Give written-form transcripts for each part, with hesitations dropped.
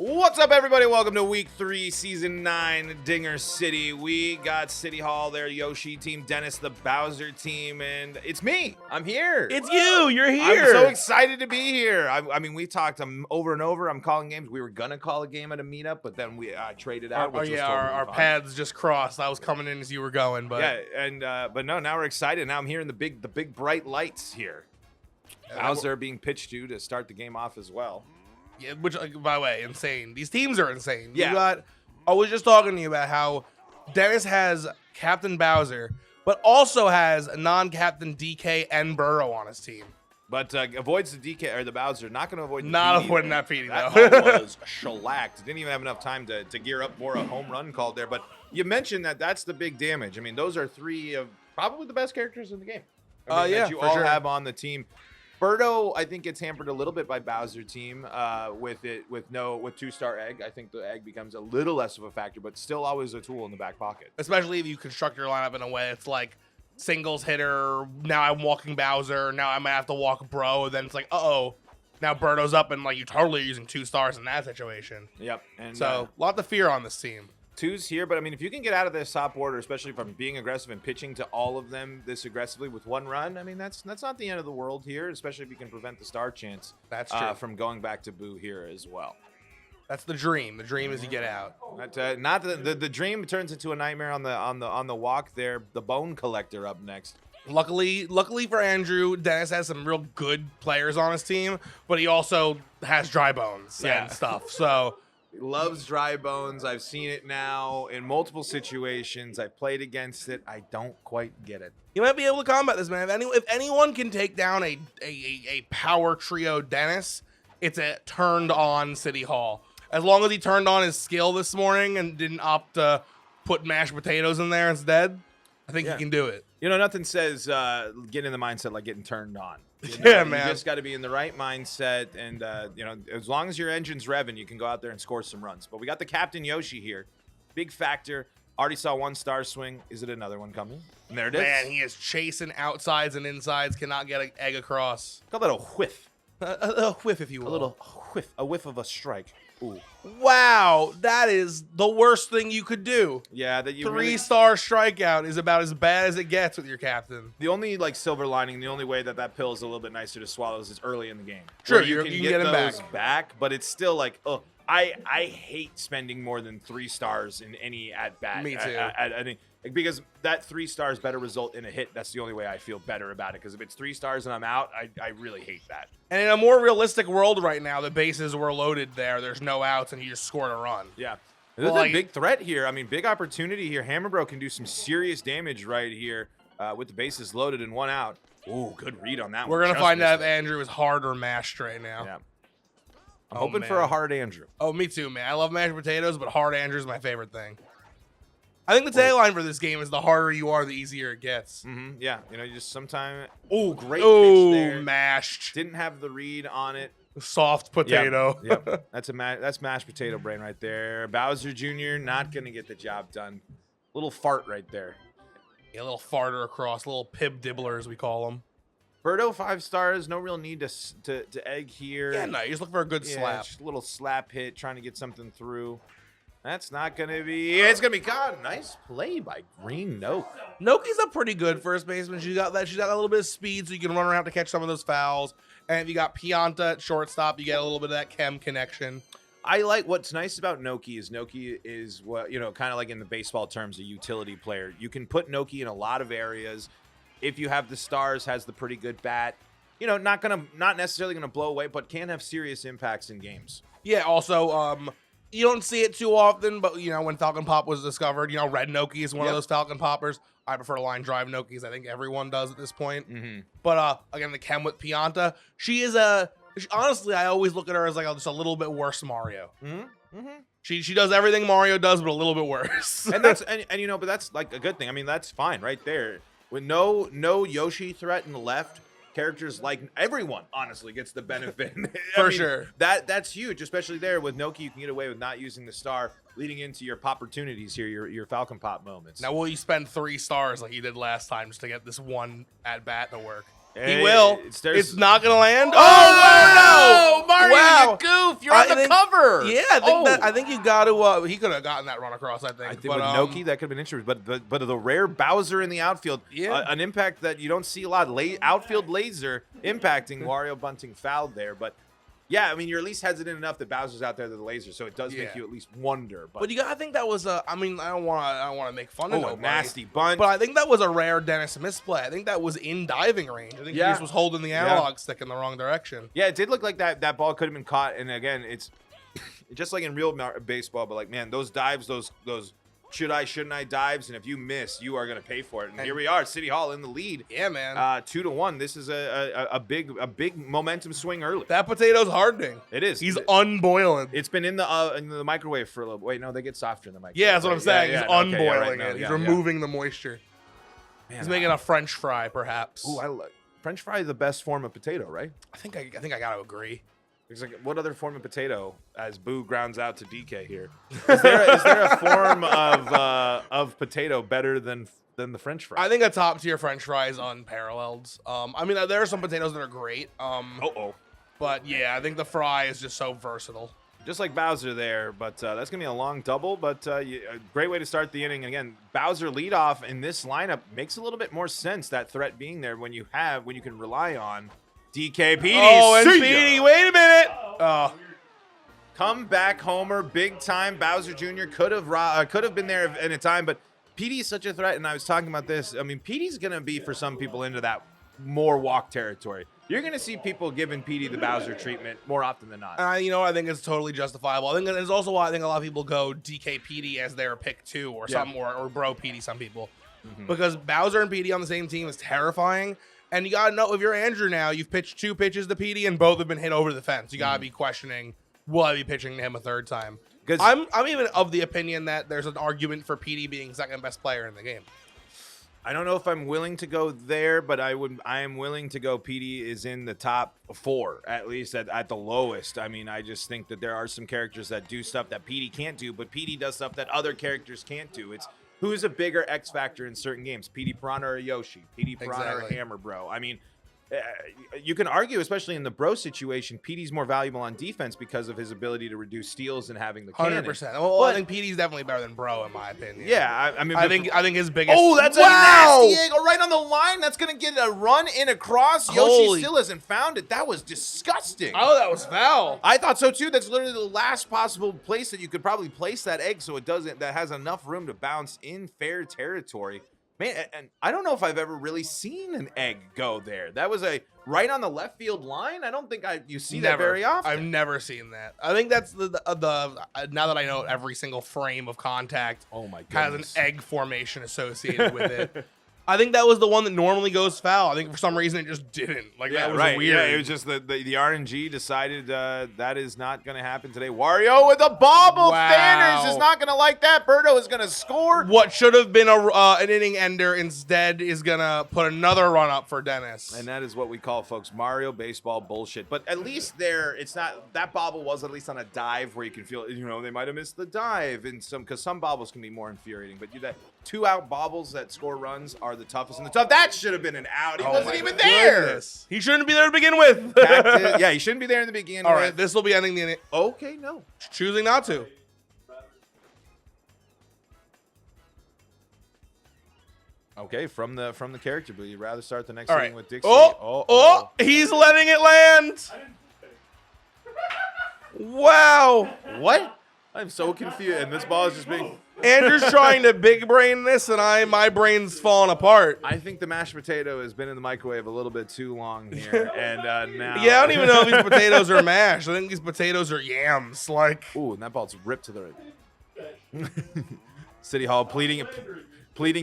What's up, everybody? Welcome to Week 3, Season 9, Dinger City. We got City Hall there, Yoshi team, Dennis, the Bowser team, and it's me. I'm here. It's you. You're here. I'm so excited to be here. I mean, we talked over and over. I'm calling games. We were going to call a game at a meetup, but then we traded out. Our paths just crossed. I was coming in as you were going, but yeah, and but no, now we're excited. Now I'm hearing the big bright lights here. Bowser being pitched to start the game off as well. Yeah, which, by the way, insane. These teams are insane. Yeah. I was just talking to you about how Dennis has Captain Bowser, but also has non-Captain DK and Burrow on his team. But avoids the DK or the Bowser. Not going to avoid. Not avoiding that PD though. That ball was shellacked. Didn't even have enough time to gear up for a home run called there. But you mentioned that's the big damage. I mean, those are three of probably the best characters in the game. That you all have on the team. Birdo, I think, gets hampered a little bit by Bowser team with 2-star egg. I think the egg becomes a little less of a factor, but still always a tool in the back pocket. Especially if you construct your lineup in a way it's like singles hitter. Now I'm walking Bowser. Now I might have to walk Bro. Then it's like, now Birdo's up, and like you totally are using 2 stars in that situation. Yep. And so a lot to fear on this team. 2's here, but I mean, if you can get out of this top order, especially if I'm being aggressive and pitching to all of them this aggressively with 1 run, I mean, that's not the end of the world here, especially if you can prevent the star chance. That's true. From going back to Boo here as well. That's the dream. The dream is you get out. Not the dream turns into a nightmare on the walk there. The Bone Collector up next. Luckily for Andrew, Dennis has some real good players on his team, but he also has dry bones and stuff. So. He loves dry bones. I've seen it now in multiple situations. I played against it. I don't quite get it. You might be able to combat this, man. If anyone can take down a power trio Dennis, it's a turned on City Hall. As long as he turned on his skill this morning and didn't opt to put mashed potatoes in there instead, I think he can do it. You know, nothing says get in the mindset like getting turned on. You know, yeah, man. You just got to be in the right mindset, and as long as your engine's revving, you can go out there and score some runs. But we got the Captain Yoshi here, big factor. Already saw 1 star swing. Is it another one coming? And there it is. Man, he is chasing outsides and insides. Cannot get an egg across. Call that a whiff. A whiff, if you will. A little whiff. A whiff of a strike. Ooh. Wow, that is the worst thing you could do. Yeah, that you 3-star strikeout is about as bad as it gets with your captain. The only silver lining, the only way that pill is a little bit nicer to swallow is early in the game. Sure, you can get him those back, but it's still like, I hate spending more than 3 stars in any at bat. Me too. Because that 3 stars better result in a hit. That's the only way I feel better about it. Because if it's 3 stars and I'm out, I really hate that. And in a more realistic world right now, the bases were loaded there. There's no outs, and he just scored a run. Yeah. There's a big threat here. I mean, big opportunity here. Hammerbro can do some serious damage right here with the bases loaded and 1 out. Ooh, good read on that one. We're going to find out if Andrew is hard or mashed right now. Yeah. I'm hoping for a hard Andrew. Oh, me too, man. I love mashed potatoes, but hard Andrew is my favorite thing. I think the tagline for this game is the harder you are, the easier it gets. Mm-hmm. Yeah, you just sometimes. Oh, great pitch there. Mashed. Didn't have the read on it. Soft potato. Yep. That's mashed potato brain right there. Bowser Jr. not gonna get the job done. Little fart right there. Yeah, a little farter across, little pib dibbler as we call them. Birdo 5 stars. No real need to egg here. Yeah, no, you just look for a good slap. Just a little slap hit, trying to get something through. That's not going to be... It's going to be caught. Nice play by Green Noke. Noki's a pretty good first baseman. She's got a little bit of speed, so you can run around to catch some of those fouls. And if you got Pianta at shortstop, you get a little bit of that chem connection. I like what's nice about Noki is what, kind of like in the baseball terms, a utility player. You can put Noki in a lot of areas. If you have the stars, has the pretty good bat. Not necessarily going to blow away, but can have serious impacts in games. Yeah, also... you don't see it too often, but, when Falcon Pop was discovered, Red Noki is one of those Falcon Poppers. I prefer line drive Nokis. I think everyone does at this point. Mm-hmm. But, again, the chem with Pianta, she is honestly, I always look at her as just a little bit worse Mario. Mm-hmm. Mm-hmm. She does everything Mario does, but a little bit worse. and that's but that's like a good thing. I mean, that's fine right there. With no Yoshi threat in the left, characters like everyone honestly gets the benefit. Sure. That's huge, especially there with Noki. You can get away with not using the star, leading into your opportunities here, your Falcon Pop moments. Now, will you spend 3 stars like you did last time just to get this one at bat to work? He will. It's not gonna land. Oh, no! Mario, Wow. you goof! You're on the cover. Yeah, I think you got to. He could have gotten that run across. I think. But, with Noki, that could have been interesting. But the rare Bowser in the outfield, an impact that you don't see a lot. Outfield laser impacting Wario Bunting fouled there, but. Yeah, I mean, you're at least hesitant enough that Bowser's out there to the laser, so it does make you at least wonder. But you gotta think that was a. I mean, I don't want to make fun of nobody, a nasty bunch. But I think that was a rare Dennis misplay. I think that was in diving range. I think he just was holding the analog stick in the wrong direction. Yeah, it did look like that ball could have been caught. And again, it's just like in real baseball. But like, man, those dives, those should I, shouldn't I dives, and if you miss, you are going to pay for it. And here we are, City Hall in the lead. Yeah, man. 2-1. This is a big momentum swing early. That potato's hardening. It is. He's unboiling. It's been in the microwave for a little. Wait, no, they get softer in the microwave. Yeah, that's what I'm saying. He's unboiling it. He's removing the moisture. Man, he's making a French fry, perhaps. Ooh, French fry is the best form of potato, right? I think I got to agree. It's like, what other form of potato, as Boo grounds out to DK here? Is there a form of potato better than the French fry? I think a top tier French fry is unparalleled. I mean, there are some potatoes that are great. But yeah, I think the fry is just so versatile. Just like Bowser there, but that's gonna be a long double. But a great way to start the inning. Again, Bowser leadoff in this lineup makes a little bit more sense. That threat being there when you can rely on. DK Petey. Oh, and Petey, wait a minute. Come back, Homer, big time. Bowser Jr. could have been there in a time, but Petey is such a threat. And I was talking about this. I mean, Petey's going to be, for some people, into that more walk territory. You're going to see people giving Petey the Bowser treatment more often than not. I think it's totally justifiable. I think it's also why I think a lot of people go DK Petey as their pick too, or something, or Bro Petey, some people. Because Bowser and Petey on the same team is terrifying. And you gotta know, if you're Andrew now, you've pitched 2 pitches to Petey and both have been hit over the fence. You gotta be questioning, will I be pitching to him a third time? I'm even of the opinion that there's an argument for Petey being second best player in the game. I don't know if I'm willing to go there, but I am willing to go. Petey is in the top 4, at least at the lowest. I mean, I just think that there are some characters that do stuff that Petey can't do, but Petey does stuff that other characters can't do. It's who's a bigger X factor in certain games, Petey Piranha or Yoshi, Petey Piranha or Hammer Bro. I mean, you can argue, especially in the Bro situation, Petey's more valuable on defense because of his ability to reduce steals and having the cannon. 100%. Well, I think Petey's definitely better than Bro, in my opinion. Yeah, I mean, I think his biggest. Oh, that's a nasty angle right on the line. That's gonna get a run in across. Yoshi still hasn't found it. That was disgusting. Oh, that was foul. I thought so too. That's literally the last possible place that you could probably place that egg, so that has enough room to bounce in fair territory. Man, and I don't know if I've ever really seen an egg go there. That was a right on the left field line. I don't think you see that very often. I've never seen that. I think that's the now that I know every single frame of contact has an egg formation associated with it. I think that was the one that normally goes foul. I think for some reason it just didn't. That was weird. Yeah, it was just the RNG decided that is not going to happen today. Wario with a bobble. Fanners is not going to like that. Birdo is going to score. What should have been an inning ender instead is going to put another run up for Dennis. And that is what we call, folks, Mario baseball bullshit. But at least it's not, that bobble was at least on a dive where you can feel, they might have missed the dive because some bobbles can be more infuriating. But that 2-out bobbles that score runs are the toughest in the tough. That should have been an out. He wasn't even there. He shouldn't be there to begin with. Yeah, he shouldn't be there in the beginning. All right, this will be ending the inning. Okay, no. Choosing not to. Okay, from the character, but you'd rather start the next inning with Dixie. Oh, he's letting it land. Wow. What? I'm so confused, and this ball is just being... Andrew's trying to big brain this, and my brain's falling apart. I think the mashed potato has been in the microwave a little bit too long here, and now... Yeah, I don't even know if these potatoes are mashed. I think these potatoes are yams. Ooh, and that ball's ripped to the right. City Hall pleading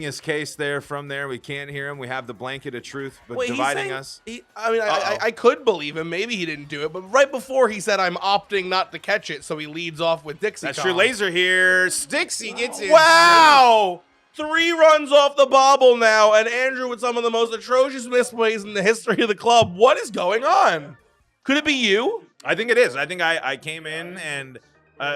his case there from there. We can't hear him. We have the blanket of truth, but dividing us. I could believe him. Maybe he didn't do it, but right before he said, I'm opting not to catch it, so he leads off with Dixie. That's true. Laser here. Dixie gets it. Wow! 3 runs off the bobble now, and Andrew with some of the most atrocious misplays in the history of the club. What is going on? Could it be you? I think it is. I think I came in and...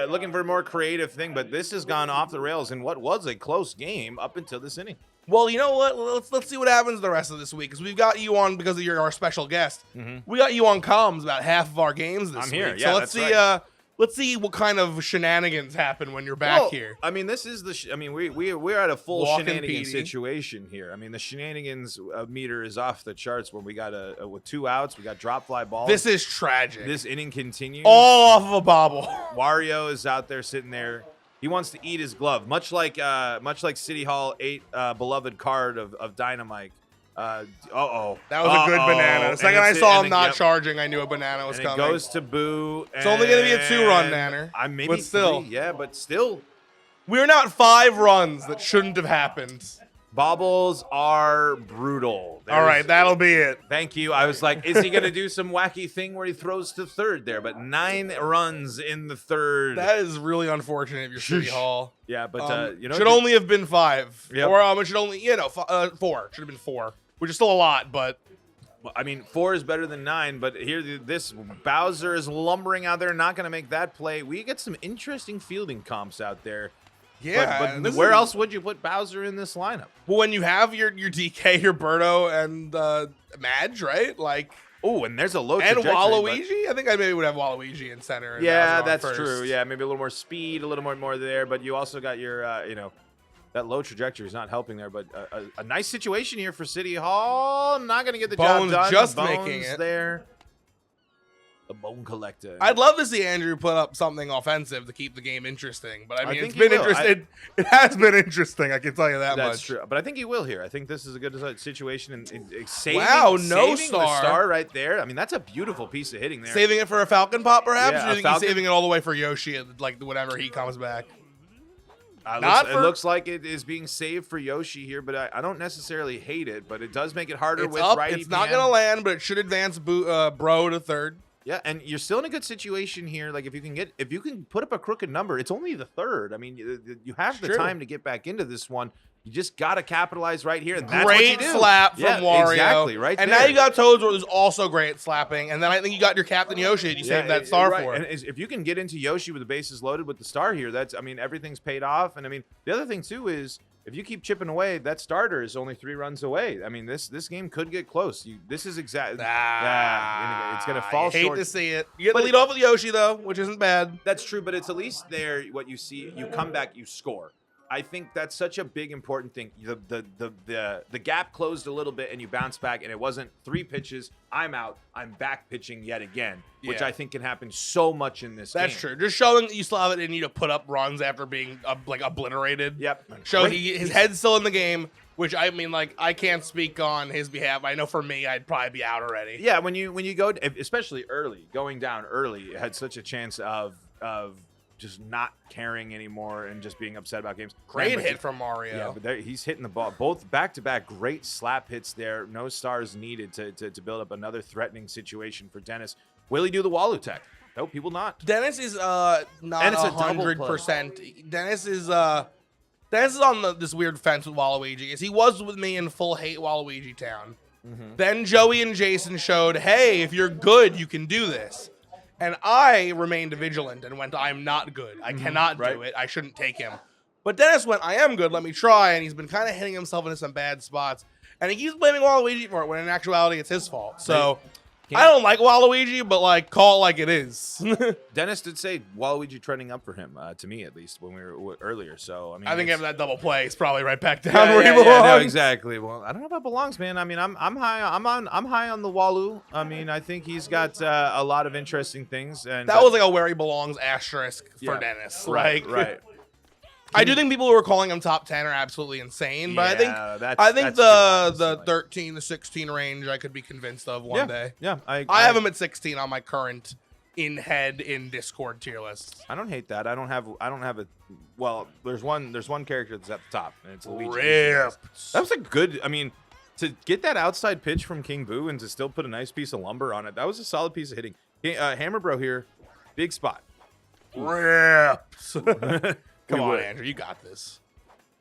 looking for a more creative thing, but this has gone off the rails in what was a close game up until this inning. Well, you know what? Let's see what happens the rest of this week, because we've got you on because you're our special guest. We got you on comms about half of our games this week. I'm here. Yeah, so let's see. Let's see what kind of shenanigans happen when you're back here. I mean, this is the. I mean, we're at a full shenanigans PD. situation here. I mean, the shenanigans meter is off the charts when we got with 2 outs. We got drop fly balls. This is tragic. This inning continues. All off of a bobble. Wario is out there sitting there. He wants to eat his glove, much like City Hall ate beloved card of Dynamite. That was a good banana. The second I saw him not charging, I knew a banana was coming. It goes to Boo. It's only going to be a 2-run nanner. Maybe but still. 3, yeah, but still. We're not 5 runs that shouldn't have happened. Bobbles are brutal. All right, that'll be it. Thank you. I was like, is he going to do some wacky thing where he throws to third there? But 9 runs in the third. That is really unfortunate if you're City Hall. Yeah, but should only have been 5. Yep. Or it should only 4. Should have been 4, which is still a lot, but. I mean, 4 is better than 9, but here this Bowser is lumbering out there, not going to make that play. We get some interesting fielding comps out there. Yeah, but where else would you put Bowser in this lineup? Well, when you have your DK, your Birdo, and Madge, right? Like, oh, and there's a low and trajectory. Waluigi. I think I maybe would have Waluigi in center. And yeah, that's first. true. Yeah, maybe a little more speed, a little more there. But you also got your, that low trajectory is not helping there. But a nice situation here for City Hall. Not going to get the job done. Just Bones making it there. The Bone Collector. I'd love to see Andrew put up something offensive to keep the game interesting, but I mean, it's been interesting. It has been interesting. I can tell you that much. That's true, but I think he will here. I think this is a good situation and saving. Wow, saving star. The star right there. I mean, that's a beautiful piece of hitting there. Saving it for a Falcon Pop, perhaps. Yeah, or do you think he's saving it all the way for Yoshi, like whenever he comes back? It looks like it is being saved for Yoshi here, but I don't necessarily hate it. But it does make it harder with righty. It's not going to land, but it should advance Bro to third. Yeah, and you're still in a good situation here. Like if you can put up a crooked number, it's only the third. I mean, you have the time to get back into this one. You just got to capitalize right here. And that's what you do. Slap from Wario. Exactly, right and there. now you got Toads, where there's also great slapping. And then I think you got your Captain Yoshi and you saved that star for it. And if you can get into Yoshi with the bases loaded with the star here, everything's paid off. And I mean, the other thing too is if you keep chipping away, that starter is only 3 runs away. I mean, this game could get close. This is exactly. It's going to fall short. I hate to see it. You get the lead off with Yoshi, though, which isn't bad. That's true, but it's at least there what you see. You come back, you score. I think that's such a big, important thing. The gap closed a little bit, and you bounce back, and it wasn't 3 pitches. I'm out. I'm back pitching yet again, which I think can happen so much in this game. That's true. Just showing that you still have it in you to put up runs after being obliterated. Yep. Show his head's still in the game, which I mean, I can't speak on his behalf. I know for me, I'd probably be out already. Yeah, when you go, especially early, going down early, it had such a chance of just not caring anymore and just being upset about games. Great hit from Mario. Yeah, but he's hitting the ball. Both back-to-back great slap hits there. No stars needed to build up another threatening situation for Dennis. Will he do the Walu tech? Nope, he will not. Dennis is not 100%. Dennis is on this weird fence with Waluigi. He was with me in full hate Waluigi town. Then Joey and Jason showed, hey, if you're good, you can do this. And I remained vigilant and went, I'm not good. I cannot do it. I shouldn't take him. But Dennis went, I am good. Let me try. And he's been kind of hitting himself into some bad spots. And he keeps blaming Waluigi for it when in actuality it's his fault. So I don't like Waluigi, but call it like it is. Dennis did say Waluigi trending up for him, to me at least, when we were earlier. So I think after that double play, it's probably right back down where he belongs. Yeah, no, exactly. Well, I don't know about belongs, man. I mean, I'm high. I'm high on the Walu. I mean, I think he's got a lot of interesting things. And that was like a where he belongs asterisk for Dennis. Right. I do think people who are calling him top 10 are absolutely insane, but I think the 13, the 16 range I could be convinced of one day. Yeah, I have him at 16 on my current in Discord tier list. I don't hate that. I don't have a. Well, there's one character that's at the top, and it's Luigi. Rip. That was a good. I mean, to get that outside pitch from King Boo and to still put a nice piece of lumber on it, that was a solid piece of hitting. Hammer Bro here, big spot. Rips. Come on, Andrew, you got this.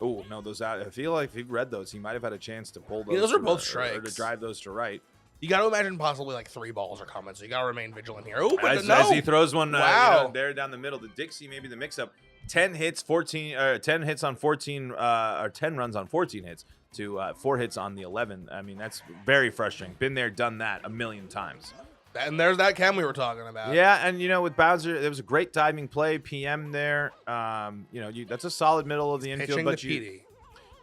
Oh no, those out. I feel like if he read those, he might have had a chance to pull those. Yeah, those are both strikes. Or to drive those to right. You got to imagine possibly 3 balls are coming, so you got to remain vigilant here. Oh, but as he throws one there down the middle, the Dixie, maybe the mix-up. 10 hits, 10 hits on 14, or 10 runs on 14 hits to 4 hits on the 11. I mean, that's very frustrating. Been there, done that a million times. And there's that chem we were talking about. Yeah, and with Bowser, there was a great diving play, PM there. That's a solid middle of the infield.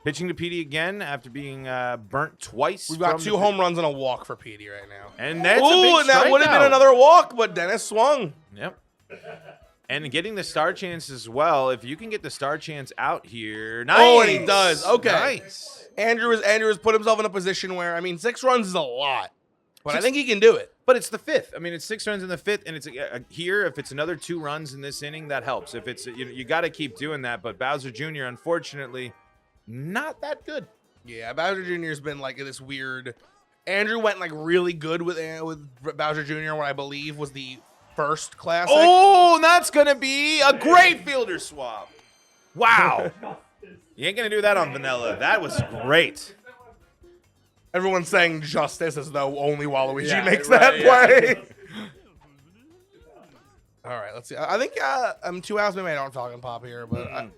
Pitching to Petey again after being burnt twice. We've got 2 home runs and a walk for Petey right now. And that's a big and that would have been another walk, but Dennis swung. Yep. And getting the star chance as well. If you can get the star chance out here. Nice. Oh, and he does. Okay. Nice. Andrew has put himself in a position where, I mean, 6 runs is a lot. But I think he can do it. But it's the 5th. I mean, it's 6 runs in the 5th, and it's here. If it's another 2 runs in this inning, that helps. If it's you got to keep doing that. But Bowser Jr., unfortunately, not that good. Yeah, Bowser Jr. has been like this weird. Andrew went like really good with Bowser Jr. what I believe was the first classic. Oh, that's gonna be a great fielder swap. Wow. You ain't gonna do that on Vanilla. That was great. Everyone's saying justice as though only Waluigi makes that play. All right, let's see. I think I'm 2 outs. Maybe I don't talking pop here, but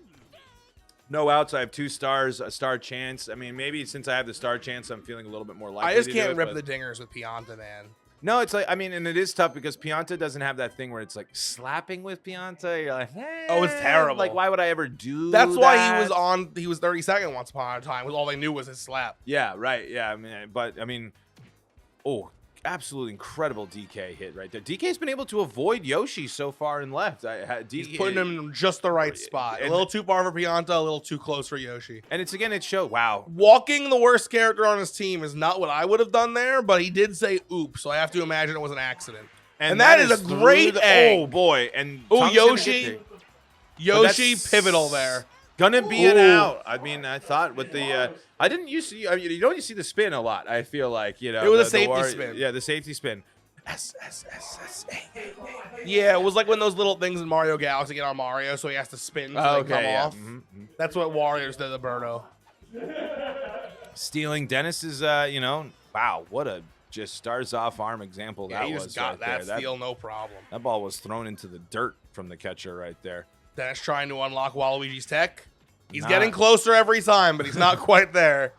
no outs. I have 2 stars, a star chance. I mean, maybe since I have the star chance, I'm feeling a little bit more likely. I just can't rip the dingers with Pianta, man. No, it's like, I mean, and it is tough because Pianta doesn't have that thing where it's like slapping with Pianta. You're like, oh, it's terrible. Like, why would I ever do That's that? Why he was 32nd once upon a time, because all they knew was his slap. Yeah, right. Yeah, I mean, absolutely incredible DK hit right there. DK's been able to avoid Yoshi so far in left. He's putting him in just the right spot. A little too far for Pianta, a little too close for Yoshi. And it showed. Wow. Walking the worst character on his team is not what I would have done there, but he did say oops, so I have to imagine it was an accident. And that is a great egg. Oh, boy. And Yoshi pivotal there. Gonna be an out. I mean, I thought with the I didn't used to. I mean, you don't see the spin a lot. I feel like it was a safety spin. Yeah, the safety spin. Yeah, it was like when those little things in Mario Galaxy get on Mario, so he has to spin to come off. Mm-hmm. That's what Warriors did to Birdo. Stealing Dennis's, wow, what a just stars off arm example that he was. Just got right that there. steal, no problem. That ball was thrown into the dirt from the catcher right there. Dennis trying to unlock Waluigi's tech. He's getting closer every time, but he's not quite there.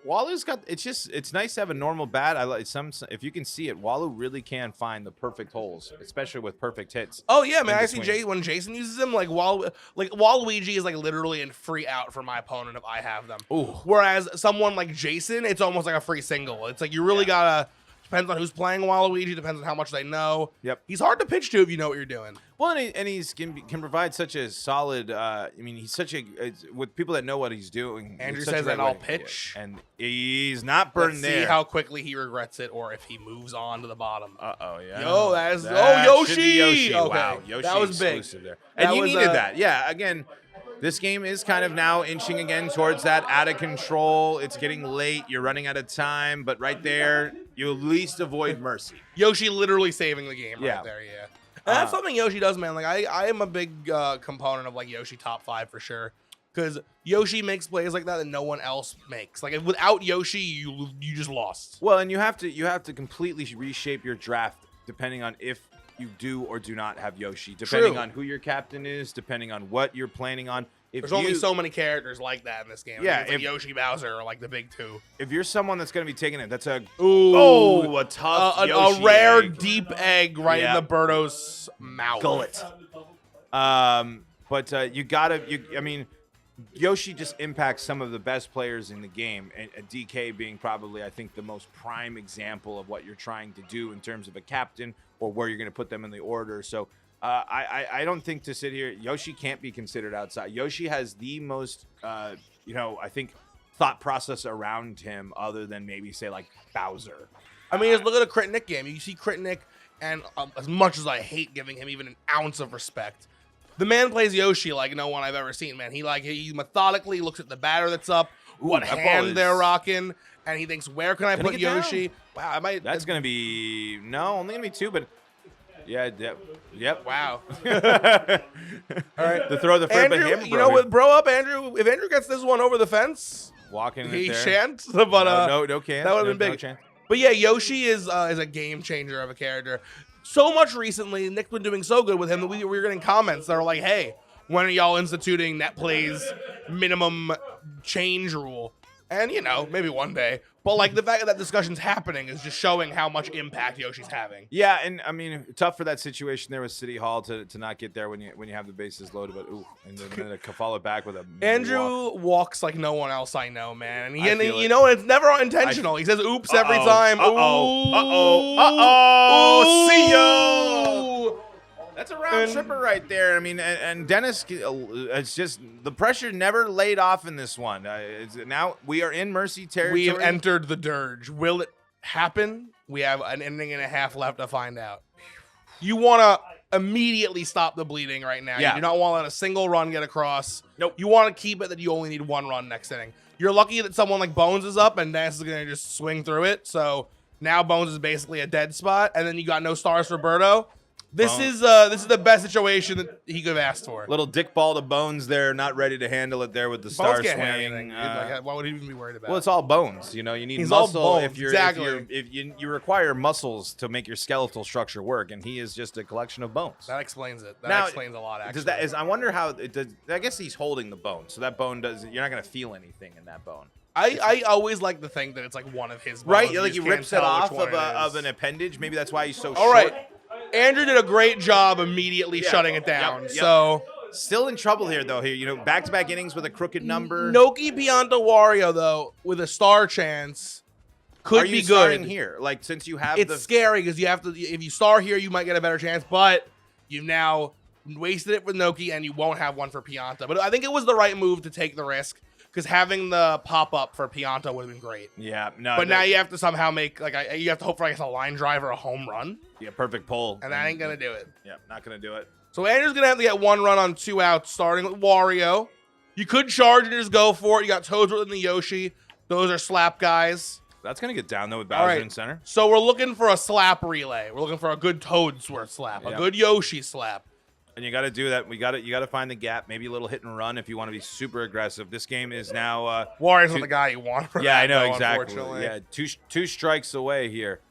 Walu's got. It's nice to have a normal bat. I like if you can see it, Walu really can find the perfect holes, especially with perfect hits. Oh yeah, man! I see when Jason uses them, Waluigi is like literally in free out for my opponent if I have them. Ooh. Whereas someone like Jason, it's almost like a free single. It's like you really gotta. Depends on who's playing Waluigi. Depends on how much they know. Yep. He's hard to pitch to if you know what you're doing. Well, and he can provide such a solid. I mean, he's such a with people that know what he's doing. Andrew says that I'll pitch, and he's not burned there. See how quickly he regrets it, or if he moves on to the bottom. Yeah. Yo, Yoshi. Yoshi. Okay. Wow, Yoshi that was big. There. And you needed that. Yeah. Again. This game is kind of now inching again towards that out of control. It's getting late. You're running out of time. But right there, you at least avoid mercy. Yoshi literally saving the game right there, yeah. And that's something Yoshi does, man. Like, I am a big component of, like, Yoshi top 5 for sure. Because Yoshi makes plays like that no one else makes. Like, without Yoshi, you just lost. Well, and you have to completely reshape your draft depending on if you do or do not have Yoshi, depending on who your captain is, depending on what you're planning on. There's only so many characters like that in this game. Yeah, I mean, Yoshi, Bowser are like the big 2. If you're someone that's going to be taking it, that's a tough a rare egg. Deep egg right in the Birdo's mouth. Gullet. But you gotta. I mean, Yoshi just impacts some of the best players in the game, and DK being probably, I think, the most prime example of what you're trying to do in terms of a captain or where you're going to put them in the order. So I don't think to sit here, Yoshi can't be considered outside. Yoshi has the most, I think, thought process around him other than maybe, say, like Bowser. I mean, just look at a Crit Nick game. You see Crit Nick, and as much as I hate giving him even an ounce of respect, the man plays Yoshi like no one I've ever seen, man. He methodically looks at the batter that's up, what hand they're rocking, and he thinks, where can I put Yoshi? Down? Wow, I might. That's going to be, only going to be 2, but yeah, yep. Wow. All right. The throw the front of him, you know what, bro up, Andrew, if Andrew gets this one over the fence, walking he there. shan't, but no can't. That would have been big. No, but yeah, Yoshi is a game changer of a character. so much recently. Nick's been doing so good with him that we were getting comments that are like, hey, when are y'all instituting net plays minimum change rule? And, you know, maybe one day. But, like, the fact that that discussion's happening is just showing how much impact Yoshi's having. Yeah, and, I mean, tough for that situation there with City Hall to not get there when you have the bases loaded. But, ooh, and then to follow it back with a Andrew walks like no one else I know, man. And you know, it's never intentional. He says oops every time. See ya! That's a round tripper right there. I mean, and Dennis, it's just the pressure never laid off in this one. Now we are in Mercy territory. We have entered the dirge. Will it happen? We have an inning and a half left to find out. You want to immediately stop the bleeding right now. Yeah. You do not want to let a single run get across. Nope. You want to keep it that you only need one run next inning. You're lucky that someone like Bones is up and Dennis is going to just swing through it. So now Bones is basically a dead spot. And then you got no stars for Berto. This is the best situation that he could have asked for. Little dick ball to Bones there, not ready to handle it there with the star swing. Why would he even be worried about? Well, it's all bones. You know, you need muscle if you require muscles to make your skeletal structure work, and he is just a collection of bones. That explains it. That explains a lot. Actually, I wonder how it does. I guess he's holding the bone, so that bone does. You're not gonna feel anything in that bone. I always like to think that it's like one of his bones. Right, like he rips it off of an appendage. Maybe that's why he's so short. All right. Andrew did a great job immediately shutting it down. Yep. So still in trouble here, though. Here, you know, back-to-back innings with a crooked number. Noki Pianta Wario, though, with a star chance, could be good here. Like since you have, it's scary because you have to. If you star here, you might get a better chance, but you've now wasted it with Noki, and you won't have one for Pianta. But I think it was the right move to take the risk. Because having the pop-up for Pianta would have been great. Yeah, no. But now you have to somehow make, you have to hope for, I guess, a line drive or a home run. Yeah, perfect pull. And that ain't going to do it. Yeah, not going to do it. So Andrew's going to have to get one run on 2 outs, starting with Wario. You could charge and just go for it. You got Toadsworth and the Yoshi. Those are slap guys. That's going to get down, though, with Bowser in center. So we're looking for a slap relay. We're looking for a good Toadsworth slap, a good Yoshi slap. And you got to do that. You got to find the gap. Maybe a little hit and run if you want to be super aggressive. This game is now. Wario's not the guy you want. For yeah, that, I know though, exactly. Yeah, two strikes away here.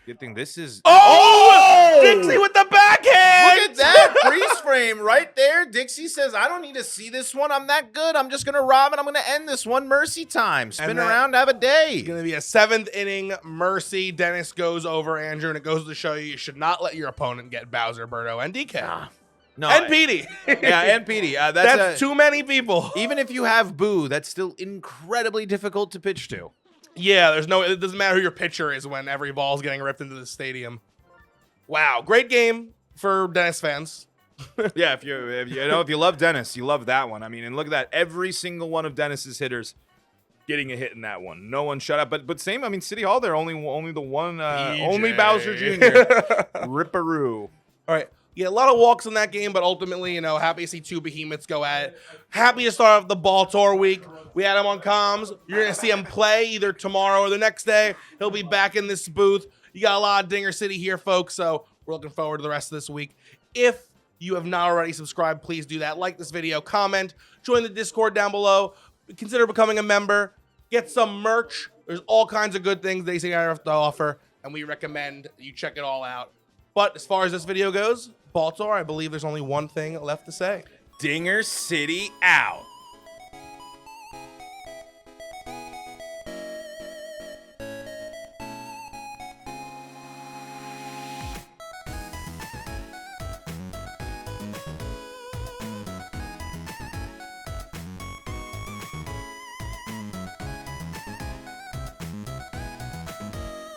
Good thing this is. Oh! Dixie with the backhand. Look at that freeze frame right there. Dixie says, "I don't need to see this one. I'm that good. I'm just gonna rob it. I'm gonna end this one. Mercy time. Spin around, have a day." It's gonna be a 7th inning. Mercy. Dennis goes over Andrew, and it goes to show you should not let your opponent get Bowser, Berto, and DK. No, and Petey. Yeah, and Petey. That's too many people. Even if you have Boo, that's still incredibly difficult to pitch to. Yeah, it doesn't matter who your pitcher is when every ball's getting ripped into the stadium. Wow, great game for Dennis fans. Yeah, if you love Dennis, you love that one. I mean, and look at that, every single one of Dennis's hitters getting a hit in that one. No one shut up, but same. I mean, City Hall, they're only the one, only Bowser Jr. Ripperoo. All right. Yeah, a lot of walks in that game, but ultimately, happy to see 2 behemoths go at it. Happy to start off the Ball Tour week. We had him on comms. You're going to see him play either tomorrow or the next day. He'll be back in this booth. You got a lot of Dinger City here, folks, so we're looking forward to the rest of this week. If you have not already subscribed, please do that. Like this video, comment, join the Discord down below. Consider becoming a member. Get some merch. There's all kinds of good things they say I have to offer, and we recommend you check it all out. But as far as this video goes, Baltar, I believe there's only one thing left to say. Dinger City out.